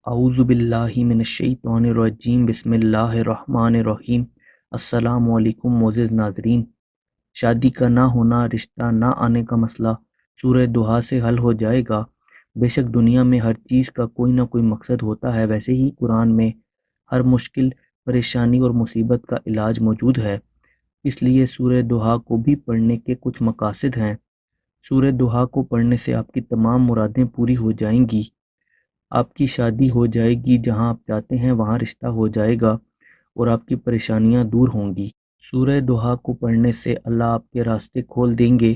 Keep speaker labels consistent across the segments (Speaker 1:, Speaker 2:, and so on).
Speaker 1: اعوذ باللہ من الشیطان الرجیم بسم اللہ الرحمن الرحیم۔ السلام علیکم معزز ناظرین۔ شادی کا نہ ہونا، رشتہ نہ آنے کا مسئلہ سورہ دہا سے حل ہو جائے گا۔ بے شک دنیا میں ہر چیز کا کوئی نہ کوئی مقصد ہوتا ہے، ویسے ہی قرآن میں ہر مشکل، پریشانی اور مصیبت کا علاج موجود ہے۔ اس لیے سورہ دہا کو بھی پڑھنے کے کچھ مقاصد ہیں۔ سورہ دہا کو پڑھنے سے آپ کی تمام مرادیں پوری ہو جائیں گی، آپ کی شادی ہو جائے گی، جہاں آپ چاہتے ہیں وہاں رشتہ ہو جائے گا اور آپ کی پریشانیاں دور ہوں گی۔ سورہ دہا کو پڑھنے سے اللہ آپ کے راستے کھول دیں گے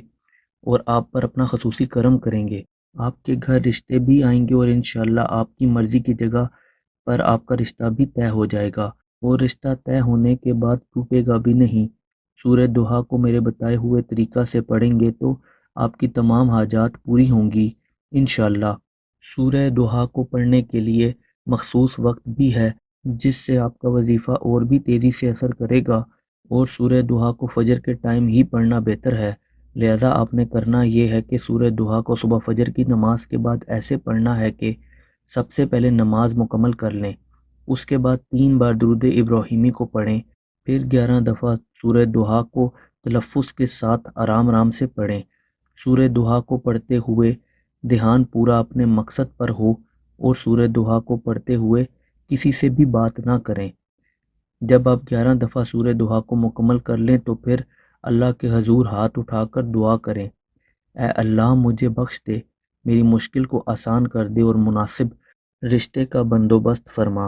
Speaker 1: اور آپ پر اپنا خصوصی کرم کریں گے۔ آپ کے گھر رشتے بھی آئیں گے اور انشاءاللہ آپ کی مرضی کی جگہ پر آپ کا رشتہ بھی طے ہو جائے گا، اور رشتہ طے ہونے کے بعد ٹوٹے گا بھی نہیں۔ سورہ دہا کو میرے بتائے ہوئے طریقہ سے پڑھیں گے تو آپ کی تمام حاجات پوری ہوں گی انشاءاللہ۔ سورہ دہا کو پڑھنے کے لیے مخصوص وقت بھی ہے، جس سے آپ کا وظیفہ اور بھی تیزی سے اثر کرے گا، اور سورہ دہا کو فجر کے ٹائم ہی پڑھنا بہتر ہے۔ لہذا آپ نے کرنا یہ ہے کہ سورہ دہا کو صبح فجر کی نماز کے بعد ایسے پڑھنا ہے کہ سب سے پہلے نماز مکمل کر لیں، اس کے بعد 3 بار درود ابراہیمی کو پڑھیں، پھر 11 دفعہ سورہ دہا کو تلفظ کے ساتھ آرام آرام سے پڑھیں۔ سورہ دہا کو پڑھتے ہوئے دھیان پورا اپنے مقصد پر ہو، اور سورہ دہا کو پڑھتے ہوئے کسی سے بھی بات نہ کریں۔ جب آپ 11 دفعہ سورہ دہا کو مکمل کر لیں تو پھر اللہ کے حضور ہاتھ اٹھا کر دعا کریں، اے اللہ مجھے بخش دے، میری مشکل کو آسان کر دے اور مناسب رشتے کا بندوبست فرما،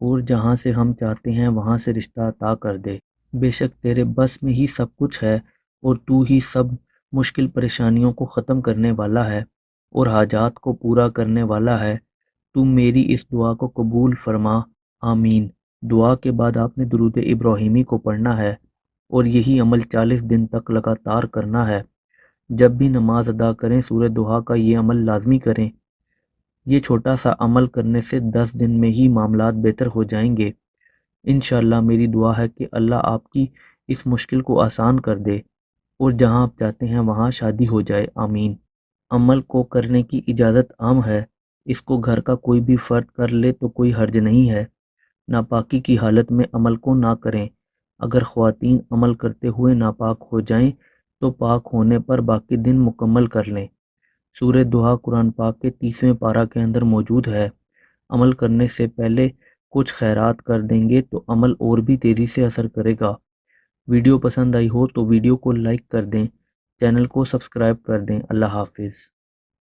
Speaker 1: اور جہاں سے ہم چاہتے ہیں وہاں سے رشتہ عطا کر دے۔ بے شک تیرے بس میں ہی سب کچھ ہے، اور تو ہی سب مشکل پریشانیوں کو ختم کرنے والا ہے اور حاجات کو پورا کرنے والا ہے۔ تو میری اس دعا کو قبول فرما، آمین۔ دعا کے بعد آپ نے درود ابراہیمی کو پڑھنا ہے، اور یہی عمل 40 دن تک لگاتار کرنا ہے۔ جب بھی نماز ادا کریں سورہ دہا کا یہ عمل لازمی کریں۔ یہ چھوٹا سا عمل کرنے سے 10 دن میں ہی معاملات بہتر ہو جائیں گے انشاءاللہ۔ میری دعا ہے کہ اللہ آپ کی اس مشکل کو آسان کر دے، اور جہاں آپ چاہتے ہیں وہاں شادی ہو جائے، آمین۔ عمل کو کرنے کی اجازت عام ہے، اس کو گھر کا کوئی بھی فرد کر لے تو کوئی حرج نہیں ہے۔ ناپاکی کی حالت میں عمل کو نہ کریں۔ اگر خواتین عمل کرتے ہوئے ناپاک ہو جائیں تو پاک ہونے پر باقی دن مکمل کر لیں۔ سورہ دہا قرآن پاک کے 30ویں پارہ کے اندر موجود ہے۔ عمل کرنے سے پہلے کچھ خیرات کر دیں گے تو عمل اور بھی تیزی سے اثر کرے گا۔ ویڈیو پسند آئی ہو تو ویڈیو کو لائک کر دیں، چینل کو سبسکرائب کر دیں۔ اللہ حافظ۔